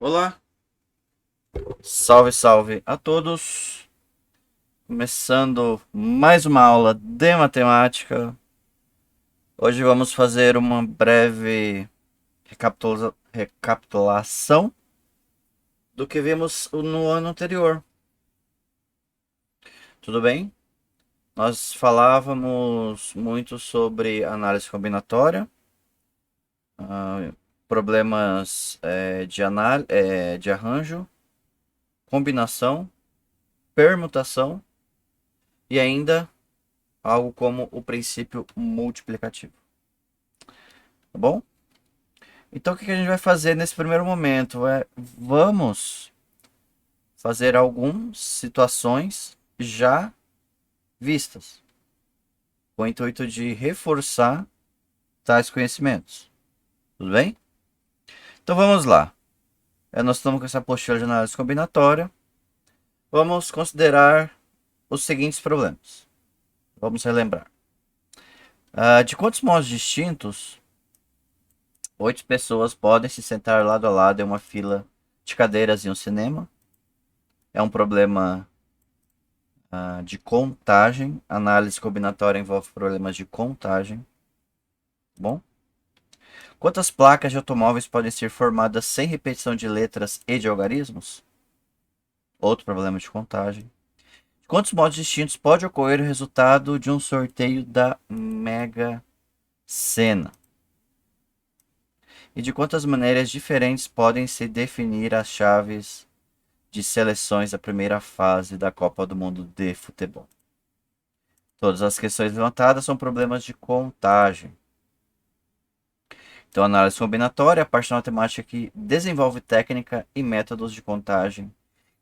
Olá, salve, salve a todos. Começando mais uma aula de matemática. Hoje vamos fazer uma breve recapitulação do que vimos no ano anterior. Tudo bem? Nós falávamos muito sobre análise combinatória, ah, problemas de arranjo, combinação, permutação e ainda algo como o princípio multiplicativo. Tá bom? Então, o que a gente vai fazer nesse primeiro momento? Vamos fazer algumas situações já vistas, com o intuito de reforçar tais conhecimentos. Tudo bem? Então, vamos lá. Nós estamos com essa apostila de análise combinatória. Vamos considerar os seguintes problemas. Vamos relembrar. De quantos modos distintos 8 pessoas podem se sentar lado a lado em uma fila de cadeiras em um cinema? É um problema de contagem. Análise combinatória envolve problemas de contagem. Bom, quantas placas de automóveis podem ser formadas sem repetição de letras e de algarismos? Outro problema de contagem. Quantos modos distintos pode ocorrer o resultado de um sorteio da Mega Sena? E de quantas maneiras diferentes podem se definir as chaves de seleções da primeira fase da Copa do Mundo de Futebol? Todas as questões levantadas são problemas de contagem. Então, análise combinatória é a parte da matemática que desenvolve técnica e métodos de contagem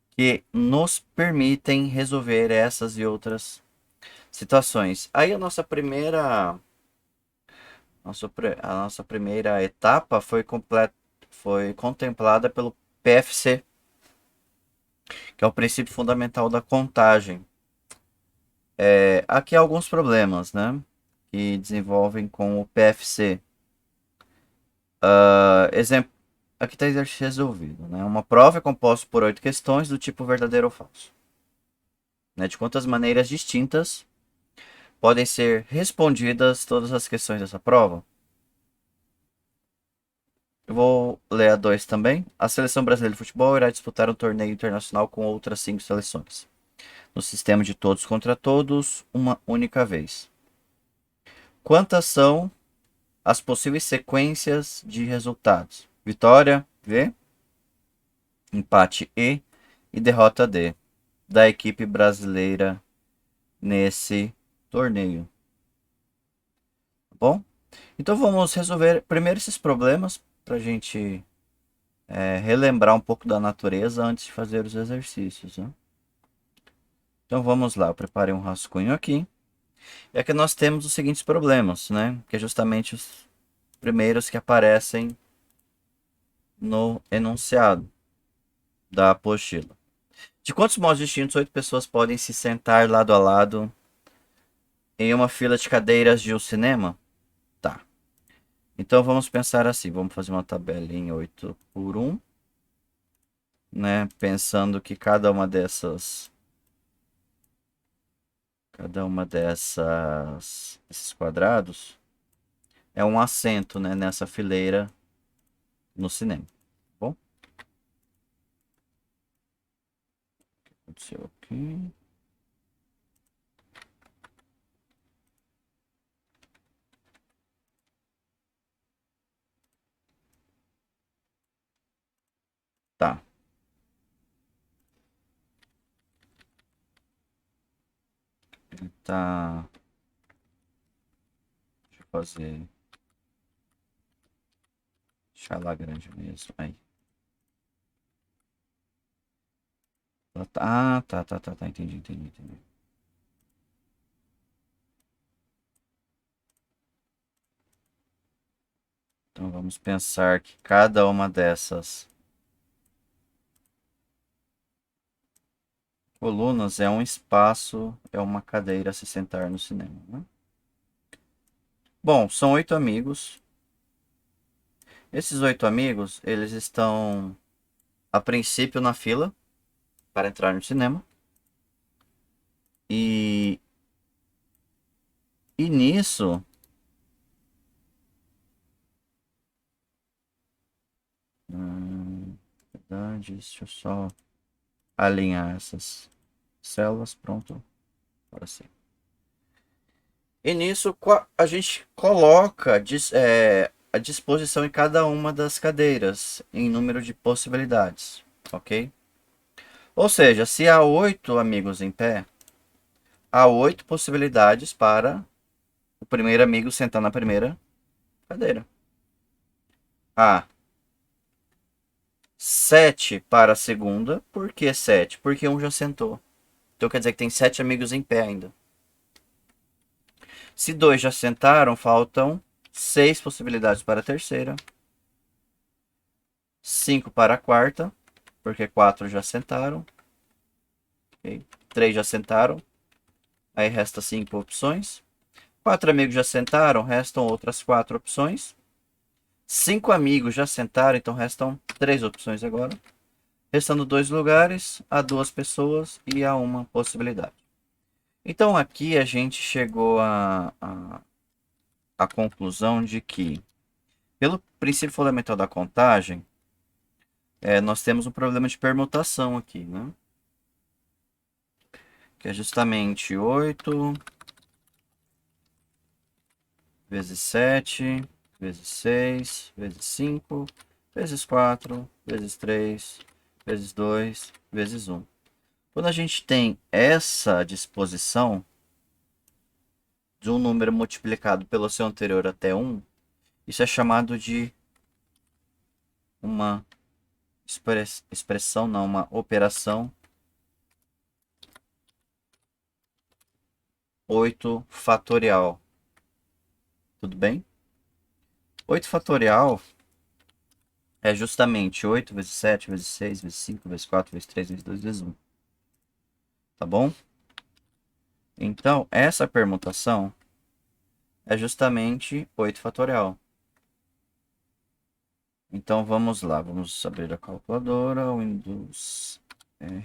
que nos permitem resolver essas e outras situações. Aí a nossa primeira etapa foi contemplada pelo PFC, que é o princípio fundamental da contagem. Aqui há alguns problemas, né, que desenvolvem com o PFC. Exemplo, aqui está exercício resolvido. Né? Uma prova é composta por 8 questões do tipo verdadeiro ou falso. Né? De quantas maneiras distintas podem ser respondidas todas as questões dessa prova? Eu vou ler a 2 também. A seleção brasileira de futebol irá disputar um torneio internacional com outras 5 seleções. No sistema de todos contra todos, uma única vez. Quantas são as possíveis sequências de resultados? Vitória, V. Empate, e derrota, D, da equipe brasileira nesse torneio. Tá bom? Então vamos resolver primeiro esses problemas para a gente relembrar um pouco da natureza antes de fazer os exercícios. Né? Então vamos lá, eu preparei um rascunho aqui. E aqui nós temos os seguintes problemas, né? Que é justamente os primeiros que aparecem no enunciado da apostila. De quantos modos distintos 8 pessoas podem se sentar lado a lado em uma fila de cadeiras de um cinema? Tá. Então vamos pensar assim, vamos fazer uma tabelinha 8 por 1, né? Pensando que esses quadrados é um assento, né, nessa fileira no cinema. Tá bom? O que aconteceu aqui? Tá. Tá. Deixa eu fazer. Deixar lá grande mesmo. Aí. Ah, tá. Entendi. Então vamos pensar que cada uma dessas colunas é um espaço, é uma cadeira a se sentar no cinema. Né? Bom, são 8 amigos. Esses 8 amigos, eles estão a princípio na fila para entrar no cinema. E, e nisso, verdade, deixa eu só alinhar essas células, pronto, agora sim. E nisso a gente coloca a disposição em cada uma das cadeiras em número de possibilidades, ok? Ou seja, se há 8 amigos em pé, há 8 possibilidades para o primeiro amigo sentar na primeira cadeira. Há 7 para a segunda. Por que 7? Porque um já sentou. Então quer dizer que tem 7 amigos em pé ainda. Se 2 já sentaram, faltam 6 possibilidades para a terceira. 5 para a quarta, porque 4 já sentaram. Okay. 3 já sentaram. Aí resta 5 opções. 4 amigos já sentaram, restam outras 4 opções. 5 amigos já sentaram, então restam 3 opções agora. Restando 2 lugares, há 2 pessoas e há uma possibilidade. Então aqui a gente chegou à conclusão de que, pelo princípio fundamental da contagem, nós temos um problema de permutação aqui, né? Que é justamente 8 vezes 7, vezes 6, vezes 5, vezes 4, vezes 3, vezes 2, vezes 1. Quando a gente tem essa disposição de um número multiplicado pelo seu anterior até 1, isso é chamado de uma expressão, não, uma operação 8 fatorial. Tudo bem? 8 fatorial é justamente 8 vezes 7 vezes 6 vezes 5 vezes 4 vezes 3 vezes 2 vezes 1. Tá bom? Então, essa permutação é justamente 8 fatorial. Então, vamos lá. Vamos abrir a calculadora. Windows R.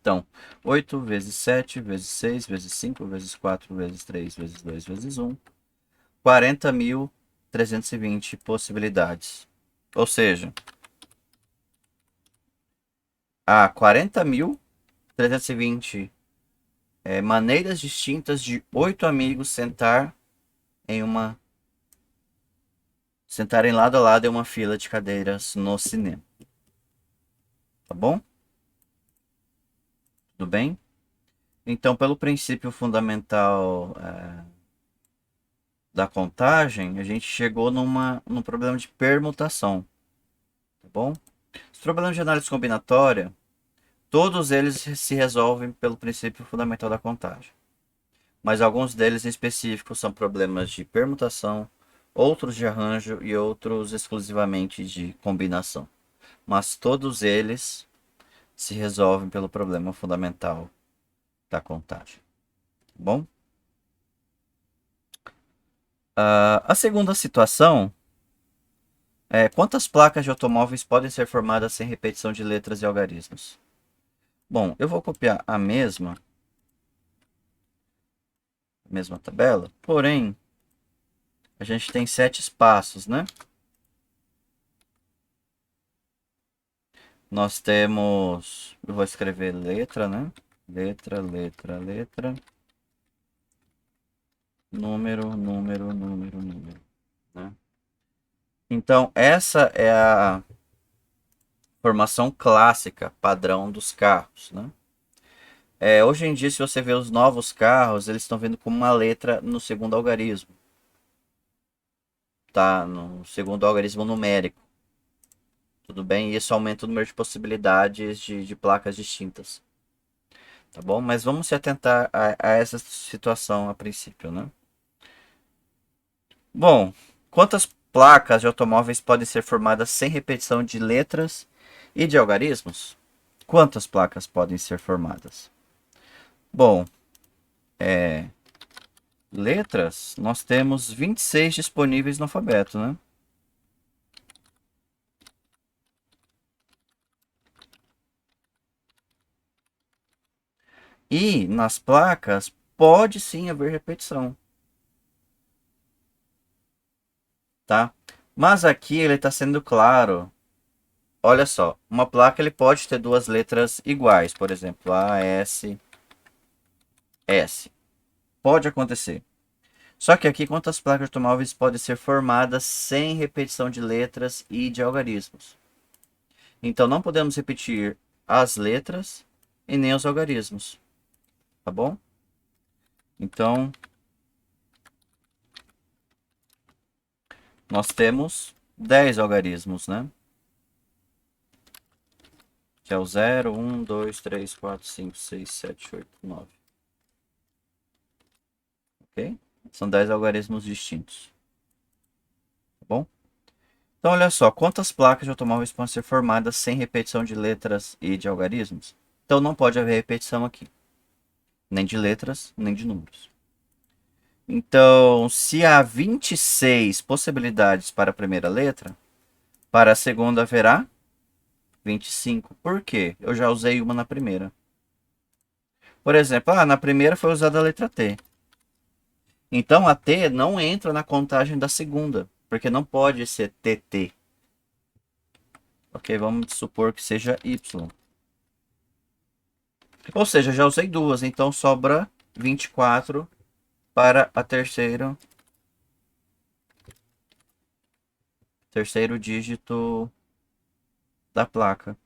Então, 8 vezes 7 vezes 6 vezes 5 vezes 4 vezes 3 vezes 2 vezes 1. 40.320 possibilidades. Ou seja, há 40.320 maneiras distintas de 8 amigos sentarem lado a lado em uma fila de cadeiras no cinema. Tá bom? Tudo bem? Então, pelo princípio fundamental da contagem, a gente chegou num problema de permutação. Tá bom? Os problemas de análise combinatória, todos eles se resolvem pelo princípio fundamental da contagem. Mas alguns deles em específico são problemas de permutação, outros de arranjo e outros exclusivamente de combinação. Mas todos eles se resolvem pelo problema fundamental da contagem. Tá bom? A segunda situação é quantas placas de automóveis podem ser formadas sem repetição de letras e algarismos? Bom, eu vou copiar a mesma tabela, porém a gente tem 7 espaços, né? Nós temos, eu vou escrever letra, né? Letra, letra, letra. Número, número, número, número. Né? Então, essa é a formação clássica, padrão dos carros. Né? Hoje em dia, se você vê os novos carros, eles estão vindo como uma letra no segundo algarismo. Tá? No segundo algarismo numérico. Tudo bem? E isso aumenta o número de possibilidades de placas distintas. Tá bom? Mas vamos se atentar a essa situação a princípio, né? Bom, quantas placas de automóveis podem ser formadas sem repetição de letras e de algarismos? Quantas placas podem ser formadas? Bom, letras, nós temos 26 disponíveis no alfabeto, né? E nas placas pode sim haver repetição, tá? Mas aqui ele está sendo claro. Olha só, uma placa ele pode ter duas letras iguais, por exemplo, A, S, S. Pode acontecer. Só que aqui, quantas placas de automóveis podem ser formadas sem repetição de letras e de algarismos? Então, não podemos repetir as letras e nem os algarismos, tá bom? Então, nós temos 10 algarismos, né? Que é o 0, 1, 2, 3, 4, 5, 6, 7, 8, 9. Ok? São 10 algarismos distintos. Tá bom? Então, olha só, quantas placas de automóveis podem ser formadas sem repetição de letras e de algarismos? Então, não pode haver repetição aqui, nem de letras, nem de números. Então, se há 26 possibilidades para a primeira letra, para a segunda haverá 25. Por quê? Eu já usei uma na primeira. Por exemplo, na primeira foi usada a letra T. Então, a T não entra na contagem da segunda, porque não pode ser TT. Ok, vamos supor que seja Y. Ou seja, já usei duas, então sobra 24 para a terceiro dígito da placa,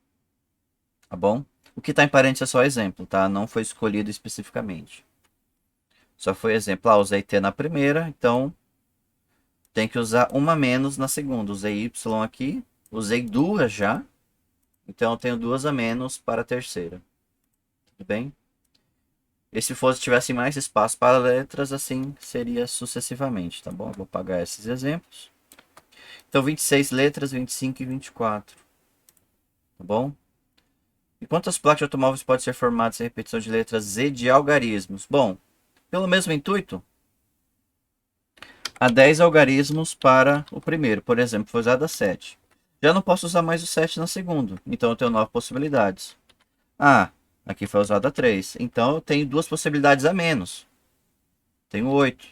tá bom? O que está em parênteses é só exemplo, tá? Não foi escolhido especificamente. Só foi exemplo. Usei T na primeira, então tem que usar uma menos na segunda. Usei Y aqui, usei duas já, então eu tenho duas a menos para a terceira. Tudo bem? E se fosse tivesse mais espaço para letras, assim seria sucessivamente, tá bom? Eu vou apagar esses exemplos. Então, 26 letras, 25 e 24, tá bom? E quantas placas de automóveis podem ser formadas sem repetição de letras e de algarismos? Bom, pelo mesmo intuito, há 10 algarismos para o primeiro. Por exemplo, foi usada 7. Já não posso usar mais o 7 na segunda, então eu tenho 9 possibilidades. Aqui foi usada 3, então eu tenho duas possibilidades a menos. Tenho 8.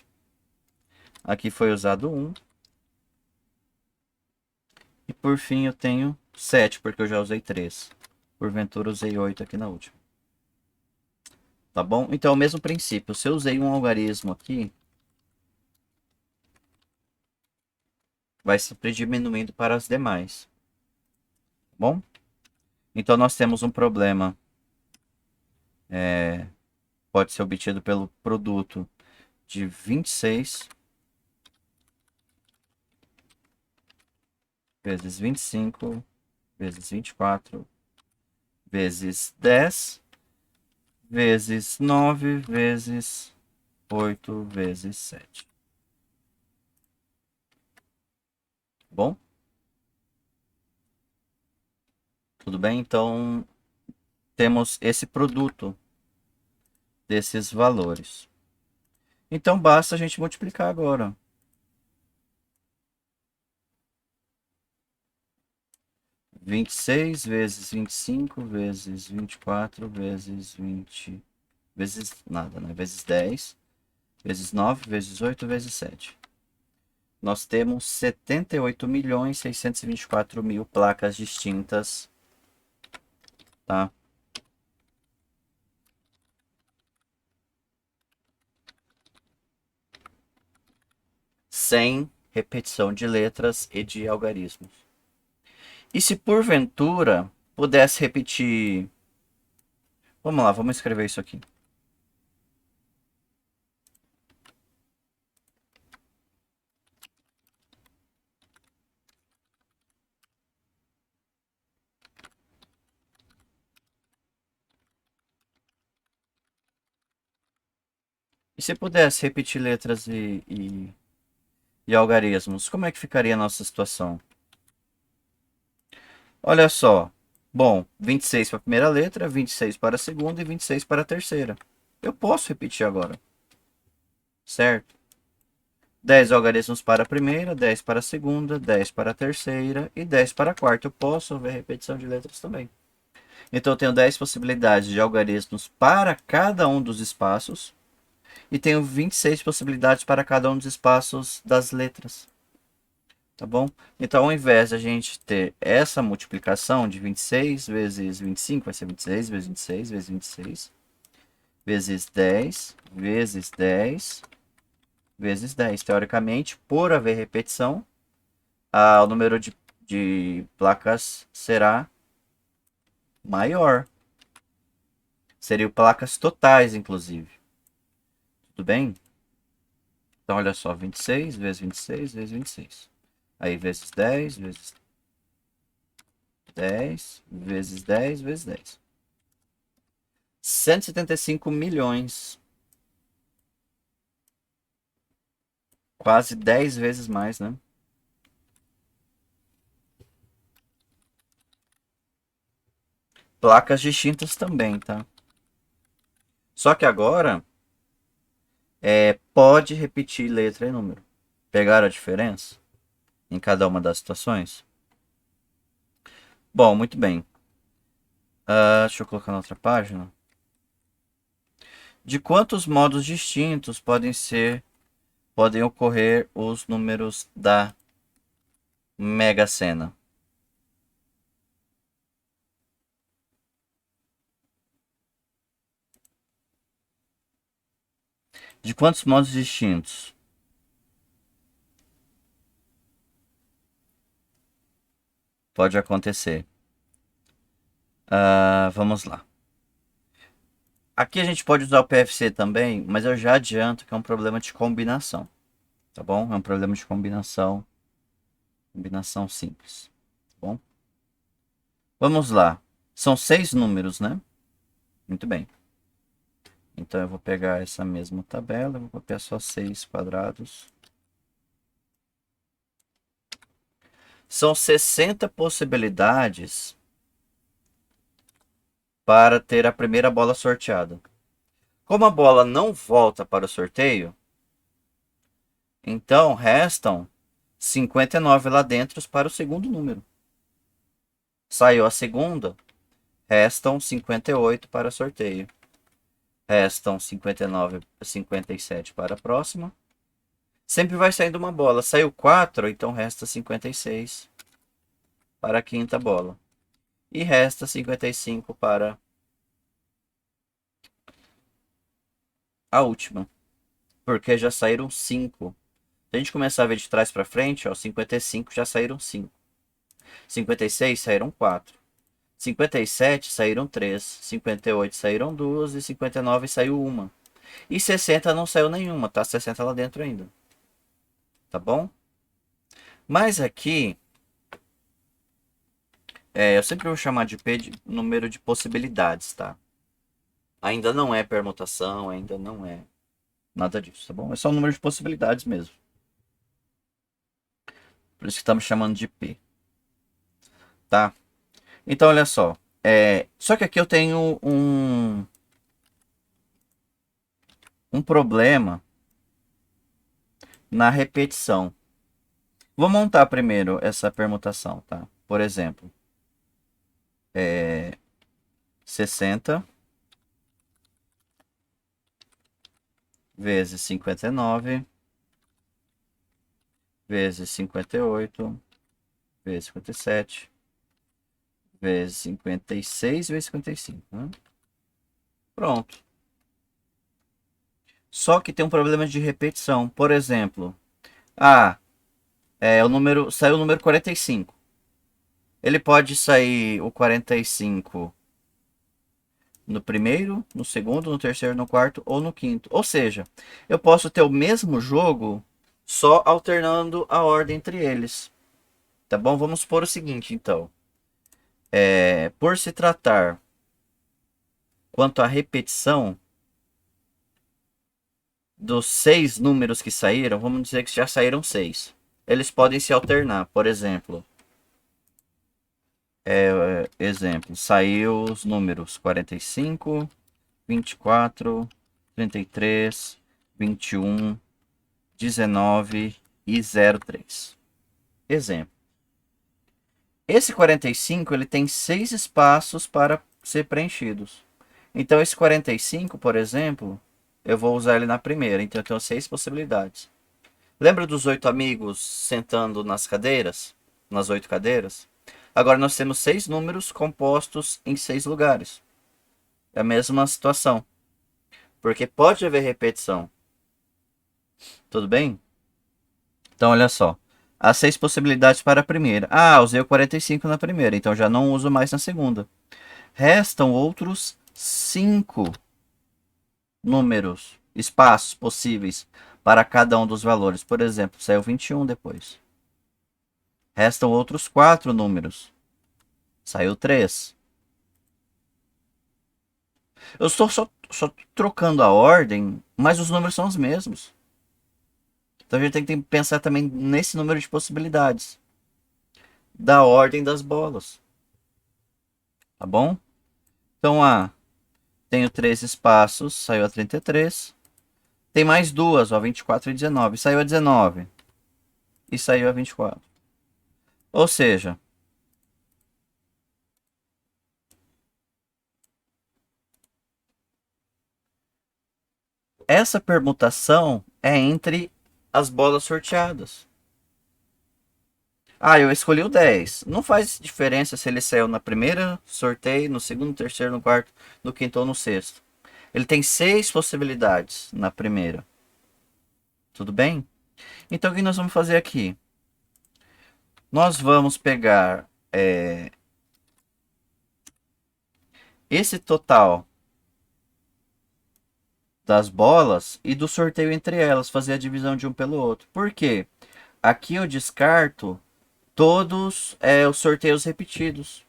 Aqui foi usado 1. E por fim eu tenho 7, porque eu já usei 3. Porventura usei 8 aqui na última. Tá bom? Então é o mesmo princípio. Se eu usei um algarismo aqui, vai sempre diminuindo para as demais. Tá bom? Então nós temos um problema. Pode ser obtido pelo produto de 26 vezes 25 vezes 24 vezes 10 vezes 9 vezes 8 vezes 7. Bom? Tudo bem? Então, temos esse produto desses valores. Então, basta a gente multiplicar agora. 26 vezes 25 vezes 24 vezes 20 vezes nada, né? Vezes 10 vezes 9 vezes 8 vezes 7. Nós temos 78.624.000 placas distintas, tá? Sem repetição de letras e de algarismos. E se porventura pudesse repetir. Vamos lá, vamos escrever isso aqui. E se pudesse repetir letras e algarismos, como é que ficaria a nossa situação? Olha só. Bom, 26 para a primeira letra, 26 para a segunda e 26 para a terceira. Eu posso repetir agora. certo? 10 algarismos para a primeira, 10 para a segunda, 10 para a terceira e 10 para a quarta. Eu posso ver repetição de letras também. Então eu tenho 10 possibilidades de algarismos para cada um dos espaços e tenho 26 possibilidades para cada um dos espaços das letras. Tá bom? Então, ao invés de a gente ter essa multiplicação de 26 vezes 25, vai ser 26 vezes 26 vezes 26, vezes 10, vezes 10, vezes 10. Teoricamente, por haver repetição, o número de placas será maior. Seriam placas totais, inclusive. Tudo bem? Então, olha só, 26 vezes 26 vezes 26. Aí, vezes 10, vezes 10, vezes 10, vezes 10. 175 milhões. Quase 10 vezes mais, né? Placas distintas também, tá? Só que agora pode repetir letra e número. Pegaram a diferença em cada uma das situações? Bom, muito bem. Deixa eu colocar na outra página. De quantos modos distintos podem ocorrer os números da Mega Sena? De quantos modos distintos pode acontecer? Vamos lá. Aqui a gente pode usar o PFC também, mas eu já adianto que é um problema de combinação, tá bom? É um problema de combinação simples, tá bom? Vamos lá. São 6 números, né? Muito bem. Então eu vou pegar essa mesma tabela, vou copiar só 6 quadrados. São 60 possibilidades para ter a primeira bola sorteada. Como a bola não volta para o sorteio, então restam 59 lá dentro para o segundo número. Saiu a segunda, restam 58 para sorteio. Restam 59, 57 para a próxima. Sempre vai saindo uma bola. Saiu 4, então resta 56 para a quinta bola. E resta 55 para a última. Porque já saíram 5. Se a gente começar a ver de trás para frente, ó, 55 já saíram 5. 56 saíram 4. 57 saíram 3. 58 saíram 2. E 59 saiu 1. E 60 não saiu nenhuma, tá? 60 lá dentro ainda. Tá bom? Mas aqui, eu sempre vou chamar de P de número de possibilidades, tá? Ainda não é permutação, ainda não é nada disso, tá bom? É só um número de possibilidades mesmo. Por isso que estamos chamando de P. Tá? Então, olha só. Só que aqui eu tenho um problema na repetição. Vou montar primeiro essa permutação, tá? Por exemplo, 60 vezes 59 vezes 58 vezes 57 vezes 56 vezes 55. Né? Pronto. Só que tem um problema de repetição. Por exemplo, saiu o número 45. Ele pode sair o 45 no primeiro, no segundo, no terceiro, no quarto ou no quinto. Ou seja, eu posso ter o mesmo jogo só alternando a ordem entre eles. Tá bom? Vamos supor o seguinte, então. Por se tratar quanto à repetição dos 6 números que saíram, vamos dizer que já saíram 6. Eles podem se alternar. Por exemplo, saiu os números 45, 24, 33, 21, 19 e 03. Exemplo. Esse 45 ele tem 6 espaços para ser preenchidos. Então esse 45, por exemplo, eu vou usar ele na primeira. Então eu tenho 6 possibilidades. Lembra dos 8 amigos sentando nas cadeiras? Nas 8 cadeiras? Agora nós temos 6 números compostos em 6 lugares. É a mesma situação. Porque pode haver repetição. Tudo bem? Então olha só. Há 6 possibilidades para a primeira. Ah, usei o 45 na primeira, então já não uso mais na segunda. Restam outros 5 números, espaços possíveis para cada um dos valores. Por exemplo, saiu 21 depois. Restam outros 4 números. Saiu 3. Eu estou só trocando a ordem, mas os números são os mesmos. Então a gente tem que pensar também nesse número de possibilidades. Da ordem das bolas. Tá bom? Então, tenho 3 espaços, saiu a 33. Tem mais duas, ó, 24 e 19. Saiu a 19. E saiu a 24. Ou seja, essa permutação é entre as bolas sorteadas. Ah, eu escolhi o 10. Não faz diferença se ele saiu na primeira sorteio, no segundo, no terceiro, no quarto, no quinto ou no sexto. Ele tem 6 possibilidades na primeira. Tudo bem? Então o que nós vamos fazer aqui? Nós vamos pegar esse total das bolas e do sorteio entre elas, fazer a divisão de um pelo outro. Por quê? Aqui eu descarto todos os sorteios repetidos.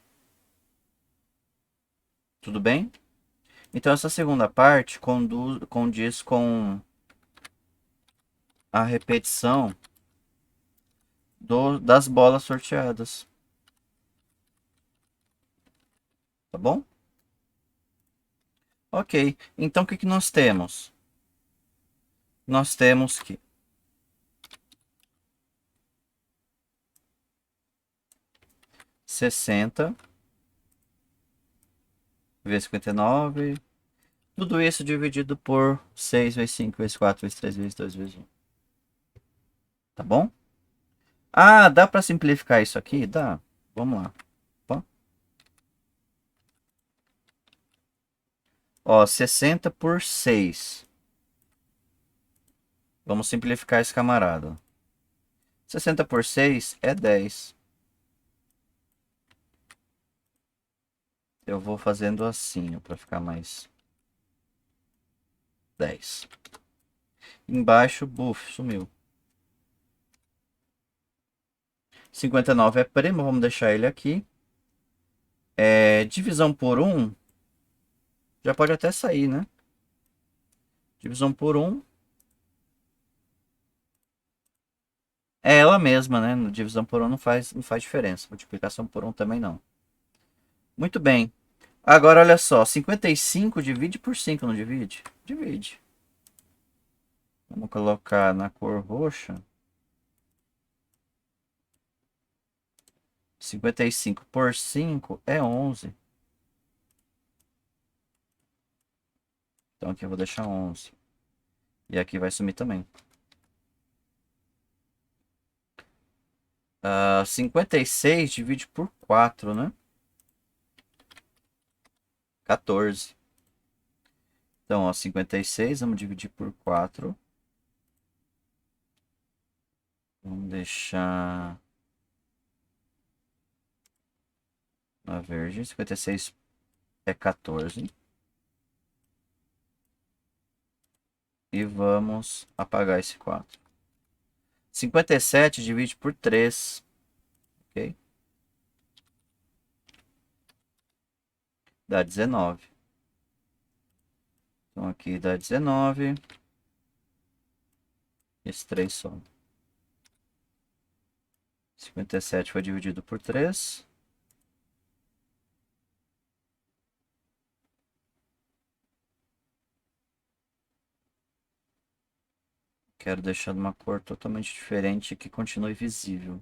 Tudo bem? Então essa segunda parte condiz com a repetição das bolas sorteadas. Tá bom? Ok. Então o que nós temos? Nós temos que 60 vezes 59. Tudo isso dividido por 6 vezes 5 vezes 4 vezes 3 vezes 2 vezes 1. Tá bom? Ah, dá para simplificar isso aqui? Dá. Vamos lá. Opa. Ó, 60 por 6. Vamos simplificar esse camarada. 60 por 6 é 10. Eu vou fazendo assim, para ficar mais 10. Embaixo, buf, sumiu. 59 é primo, vamos deixar ele aqui. Divisão por 1, já pode até sair, né? Divisão por 1 é ela mesma, né? Divisão por 1 não faz diferença. Multiplicação por 1 também não. Muito bem. Agora olha só, 55 divide por 5, não divide? Divide. Vamos colocar na cor roxa. 55 por 5 é 11. Então aqui eu vou deixar 11. E aqui vai sumir também. 56 divide por 4, né? 14. Então, ó, 56, vamos dividir por 4. Vamos deixar na verde. 56 é 14. E vamos apagar esse 4. 57 divide por 3. Ok? Dá 19. Então aqui dá 19. Esse 3 some. 57 foi dividido por 3. Quero deixar de uma cor totalmente diferente que continue visível.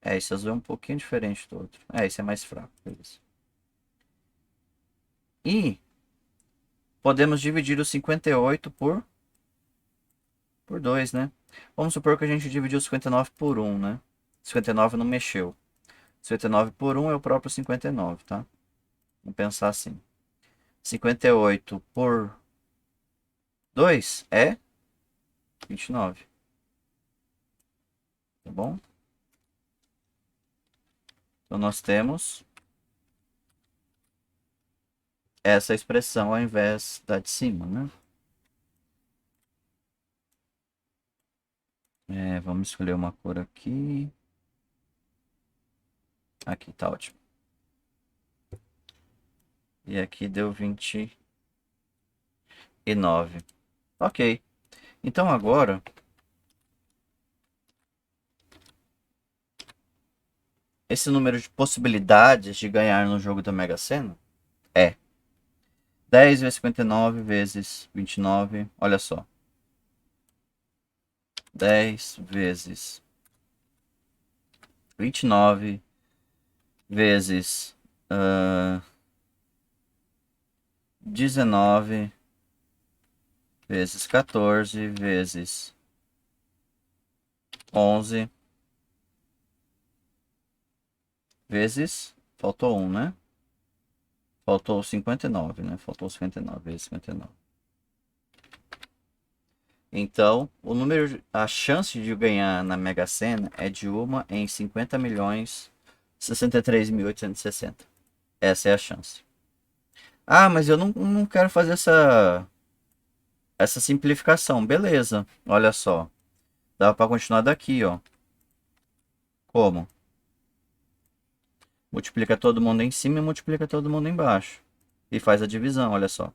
Esse azul é um pouquinho diferente do outro. Esse é mais fraco, beleza. E podemos dividir o 58 por 2, né? Vamos supor que a gente dividiu o 59 por 1, né? 59 não mexeu. 59 por 1 é o próprio 59, tá? Vamos pensar assim. 58 por 2 é 29. Tá bom? Então nós temos essa expressão ao invés da de cima, né? Vamos escolher uma cor aqui. Aqui tá ótimo. E aqui deu 29. Ok. Então agora esse número de possibilidades de ganhar no jogo da Mega Sena é 10 vezes 59 vezes 29. Olha só. 10 vezes 29 vezes 19 vezes 14 vezes 11 vezes. Faltou um, né? Faltou 59, né? Faltou 59 vezes 59. Então, a chance de ganhar na Mega Sena é de 1 em 50 milhões 63.860. Essa é a chance. Ah, mas eu não quero fazer essa simplificação. Beleza, olha só. Dá para continuar daqui, ó. Como? Multiplica todo mundo em cima e multiplica todo mundo embaixo. E faz a divisão, olha só.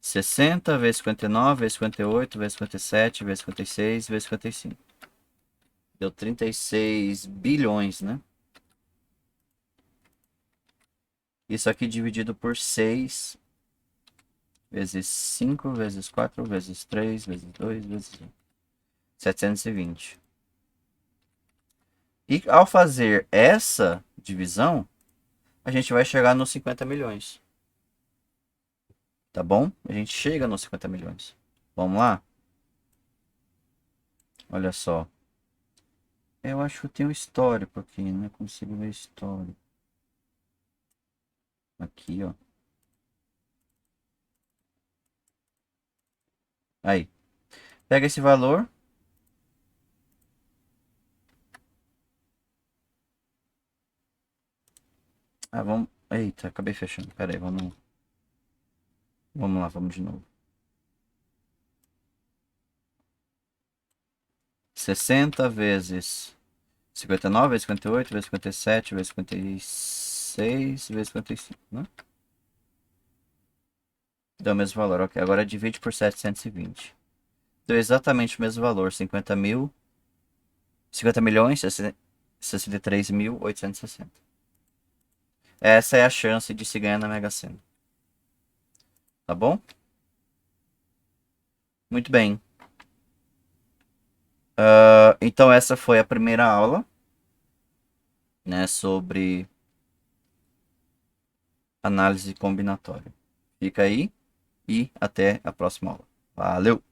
60 vezes 59 vezes 58 vezes 57 vezes 56 vezes 55. Deu 36 bilhões, né? Isso aqui dividido por 6 vezes 5 vezes 4 vezes 3 vezes 2 vezes 1. 720. E ao fazer essa divisão, a gente vai chegar nos 50 milhões. Tá bom? A gente chega nos 50 milhões. Vamos lá? Olha só. Eu acho que tem um histórico aqui, né? Consigo ver histórico. Aqui, ó. Aí. Pega esse valor. Vamos. Eita, acabei fechando. Pera aí, vamos. Vamos lá, vamos de novo. 60 vezes 59 vezes 58 vezes 57 vezes 56 vezes 55, né? Deu o mesmo valor, ok. Agora divide por 720. Deu exatamente o mesmo valor, 50 mil, 50 milhões, 63.860. Essa é a chance de se ganhar na Mega Sena. Tá bom? Muito bem. Então essa foi a primeira aula, né, sobre análise combinatória. Fica aí e até a próxima aula. Valeu!